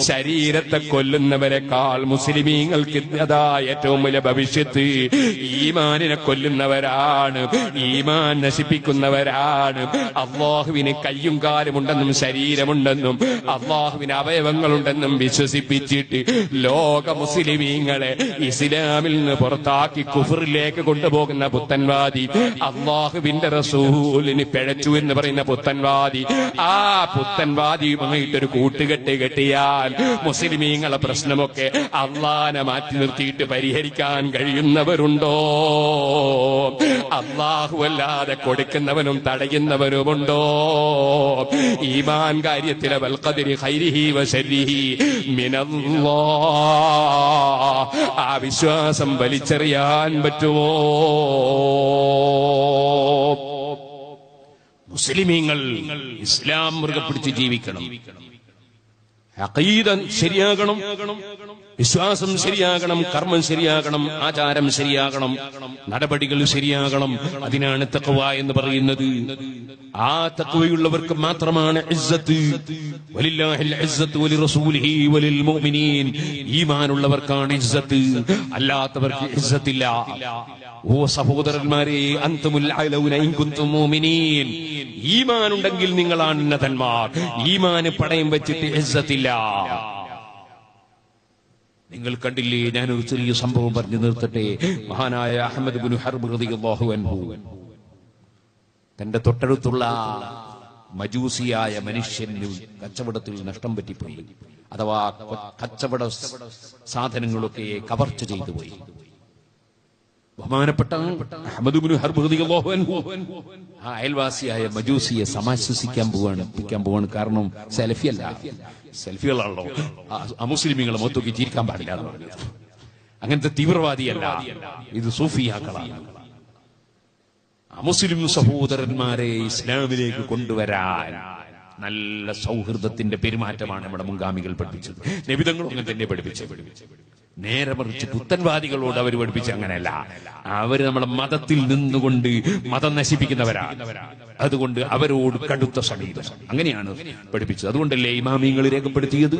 ശരീരത്തെ കൊല്ലുന്നവരെക്കാൾ മുസ്ലിമീങ്ങൾക്ക് അതാ ഏറ്റവും വലിയ ഭവിഷ്യത്ത് ഈമാനിനെ കൊല്ലുന്നവരാണ്, ഈമാൻ നശിപ്പിക്കുന്നവരാണ്. അള്ളാഹുവിന് കയ്യും കാലുമുണ്ടെന്നും ശരീരമുണ്ടെന്നും അള്ളാഹുവിന് അവയവങ്ങളുണ്ടെന്നും വിശ്വസിപ്പിച്ചിട്ട് ലോക മുസ്ലിമീങ്ങളെ ഇസ്ലാമിൽ നിന്ന് പുറത്താക്കി കുഫറിലേക്ക് കൊണ്ടുപോകുന്ന പുത്തൻവാദി, അള്ളാഹുവിന്റെ റസൂലിന് പിഴച്ചു എന്ന് പറയുന്ന പുത്തൻവാദി, ആ പുത്തൻവാദിയുമായിട്ടൊരു കൂട്ടുകെട്ട് കെട്ടിയാൽ മുസ്ലിമീങ്ങളെ പ്രശ്നമൊക്കെ അള്ളാനെ മാറ്റി നിർത്തിയിട്ട് പരിഹരിക്കാൻ കഴിയുന്നവരുണ്ടോ? അല്ലാഹുവല്ലാതെ കൊടുക്കുന്നവനും തടയുന്നവനുമുണ്ടോ? ഈമാൻ കാര്യത്തിലെ വൽ ഖദരി ഖൈരിഹി വശരിഹി മിനല്ലാഹ്, ആ വിശ്വാസം വലിച്ചെറിയാൻ പറ്റുമോ? മുസ്ലിമീങ്ങൾ ഇസ്ലാം മുറുകെ പിടിച്ച് ജീവിക്കണം. അഖീദ ശരിയാകണം, വിശ്വാസം ശരിയാകണം, കർമ്മം ശരിയാകണം, ആചാരം ശരിയാകണം, നടപടികൾ ശരിയാകണം. അതിനാണ് തഖ്വ എന്ന് പറയുന്നത്. ആ തഖ്വയുള്ളവർക്ക് മാത്രമാണ് ഇസ്സത്ത്. വലില്ലാഹിൽ ഇസ്സത്തു വലിറസൂലിഹി വലിൽ മുഅ്മിനീൻ. ഈമാനുള്ളവർക്കാണ് ഇസ്സത്ത്, അല്ലാത്തവർക്ക് ഇസ്സത്തില്ല. ഓ സഹോദരന്മാരെ, അൻതുമുൽ അലൗന ഇൻ കുൻതും മുഅ്മിനീൻ. ഈമാൻ ഉണ്ടെങ്കിൽ നിങ്ങളാണ് ഉന്നതന്മാർ. ഈമാന് പടയം വെച്ചിട്ട് ഇസ്സത്തില്ല. നിങ്ങൾ കണ്ടില്ലേ, ഞാനൊരു ചെറിയ സംഭവം പറഞ്ഞു നിർത്തട്ടെ. മഹാനായ അഹ്മദ് ഇബ്നു ഹർബ് റളിയല്ലാഹു അൻഹു തന്റെ തൊട്ടടുത്തുള്ള മജൂസിയായ മനുഷ്യന് കച്ചവടത്തിൽ നഷ്ടം പറ്റിപ്പോയി. അഥവാ കച്ചവട സാധനങ്ങളൊക്കെ കവർച്ച ചെയ്തു പോയി. ബഹുമാനപ്പെട്ട അഹ്മദ് ഇബ്നു ഹർബ് റളിയല്ലാഹു അൻഹു ആ അയൽവാസിയായ മജൂസിയെ സമാശ്വസിക്കാൻ പോവാണ്. കാരണം സെൽഫിയല്ല, സെൽഫികളാണല്ലോ, അമുസ്ലിമീങ്ങളെ മൊത്തം ജീവിക്കാൻ പാടില്ല. അങ്ങനത്തെ തീവ്രവാദിയല്ല, ഇത് സൂഫിയാക്കളാണ്. അമുസ്ലിം സഹോദരന്മാരെ ഇസ്ലാമിലേക്ക് കൊണ്ടുവരാൻ നല്ല സൗഹൃദത്തിന്റെ പെരുമാറ്റമാണ് നമ്മുടെ മുൻഗാമികൾ പഠിപ്പിച്ചത്. നബിതങ്ങളും അങ്ങനെ തന്നെ പഠിപ്പിച്ചത്. നേരെ മറിച്ച് പുത്തൻവാദികളോട് അവർ പഠിപ്പിച്ച അങ്ങനെയല്ല. അവർ നമ്മുടെ മതത്തിൽ നിന്നുകൊണ്ട് മതം നശിപ്പിക്കുന്നവരാണ്. അതുകൊണ്ട് അവരോട് കടുത്ത സമീപനം, അങ്ങനെയാണ് പഠിപ്പിച്ചത്. അതുകൊണ്ടല്ലേ ഇമാമിങ്ങൾ രേഖപ്പെടുത്തിയത്,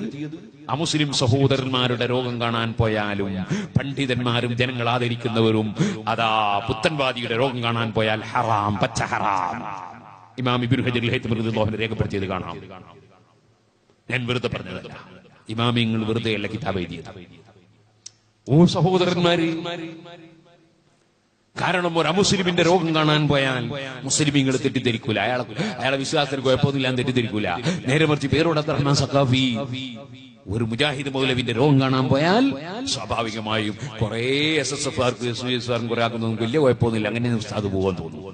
അമുസ്ലിം സഹോദരന്മാരുടെ രോഗം കാണാൻ പോയാലും പണ്ഡിതന്മാരും ജനങ്ങൾ ആദരിക്കുന്നവരും അതാ പുത്തൻവാദിയുടെ രോഗം കാണാൻ പോയാൽ ഹറാം, പച്ച ഹറാം. ഇമാം ഇബ്നു ഹജർ ഹൈതമി റളിയല്ലാഹു അൻഹു രേഖപ്പെടുത്തിയത് കാണാം. ഞാൻ വെറുതെ പറഞ്ഞതല്ല, ഇമാമിങ്ങൾ വെറുതെയല്ല കിതാബ് എഴുതിയത്. ഓ സഹോദരന്മാര്, കാരണം ഒരു അമുസ്ലിമിന്റെ രോഗം കാണാൻ പോയാൽ മുസ്ലിമീങ്ങൾ തെറ്റിദ്ധരിക്കൂല, അയാളെ വിശ്വാസത്തിന് കുഴപ്പമൊന്നുമില്ല തെറ്റിദ്ധരിക്കൂല. നേരെ മറിച്ച് പേരോട് അബ്ദുറഹ്മാൻ സഖാഫി ഒരു മുജാഹിദ് മൗലവിന്റെ രോഗം കാണാൻ പോയാൽ സ്വാഭാവികമായും കുറെ SSF-കാർക്ക് SUS-കാർക്കും കുറെ ആക്കുന്നതും വലിയ കുഴപ്പമൊന്നുമില്ല, അങ്ങനെ അത് പോകാൻ തോന്നുന്നു.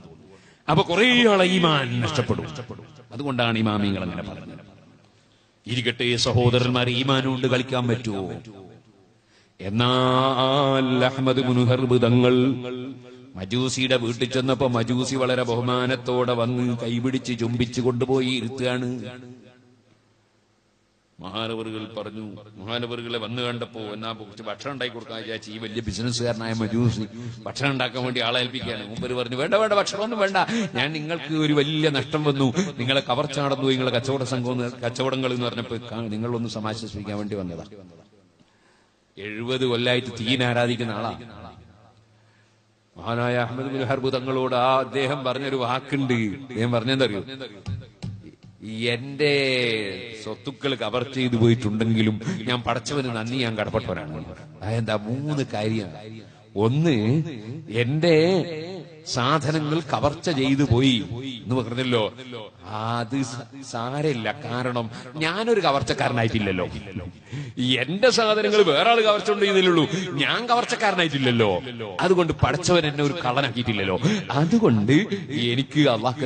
അപ്പൊ കുറെ ആളെ ഈമാൻ നഷ്ടപ്പെടും. അതുകൊണ്ടാണ് ഇമാമിങ്ങൾ അങ്ങനെ പറഞ്ഞത്. ഇരിക്കട്ടെ സഹോദരന്മാരെ, ഈമാനുകൊണ്ട് കളിക്കാൻ പറ്റുമോ? എന്നാൽ അഹ്മദ് ഇബ്നു ഹർബ് തങ്ങൾ മജൂസിയുടെ വീട്ടിൽ ചെന്നപ്പോ മജൂസി വളരെ ബഹുമാനത്തോടെ വന്ന് കൈപിടിച്ച് ചുംബിച്ച് കൊണ്ടുപോയി ഇരുത്തുകയാണ്. മഹാനവറുകൾ പറഞ്ഞു, മഹാനവറുകളെ വന്നു കണ്ടപ്പോ എന്നാ കുറച്ച് ഭക്ഷണം ഉണ്ടാക്കി കൊടുക്കാൻ വിചാരിച്ചു. ഈ വലിയ ബിസിനസ്സുകാരനായ മജൂസി ഭക്ഷണം ഉണ്ടാക്കാൻ വേണ്ടി ആളെ ഏൽപ്പിക്കുകയാണ്. മൂപ്പര് പറഞ്ഞു, വേണ്ട വേണ്ട, ഭക്ഷണമൊന്നും വേണ്ട, ഞാൻ നിങ്ങൾക്ക് ഒരു വലിയ നഷ്ടം വന്നു, നിങ്ങളെ കവർച്ച നടന്നു, നിങ്ങളെ കച്ചവട സംഘം കച്ചവടങ്ങൾ എന്ന് പറഞ്ഞപ്പോ നിങ്ങളൊന്ന് സമാശ്വസിപ്പിക്കാൻ വേണ്ടി വന്നതാ. 70 കൊല്ലായിട്ട് തീൻ ആരാധിക്കുന്ന ആളാ മഹാനായ അഹ്മദ് ഇബ്നു ഹർബ് തങ്ങളോട്. അദ്ദേഹം പറഞ്ഞൊരു വാക്കുണ്ട്. അദ്ദേഹം പറഞ്ഞെന്തറിയോ, എന്റെ സ്വത്തുക്കൾ കവർ ചെയ്തു പോയിട്ടുണ്ടെങ്കിലും ഞാൻ പടച്ചവന് നന്ദി, ഞാൻ കടപ്പെട്ടവനാണ്. അതെന്താ? 3 കാര്യമാണ്. ഒന്ന്, എന്റെ സാധനങ്ങൾ കവർച്ച ചെയ്തു പോയി എന്ന് പറഞ്ഞല്ലോ, അത് സാരമില്ല. കാരണം ഞാനൊരു കവർച്ചക്കാരനായിട്ടില്ലല്ലോ. എന്റെ സാധനങ്ങൾ വേറെ ആൾ കവർച്ച കൊണ്ടുള്ളൂ, ഞാൻ കവർച്ചക്കാരനായിട്ടില്ലല്ലോ. അതുകൊണ്ട് പടച്ചവൻ എന്നെ ഒരു കള്ളനാക്കിയിട്ടില്ലല്ലോ. അതുകൊണ്ട് എനിക്ക് അള്ളാഹ്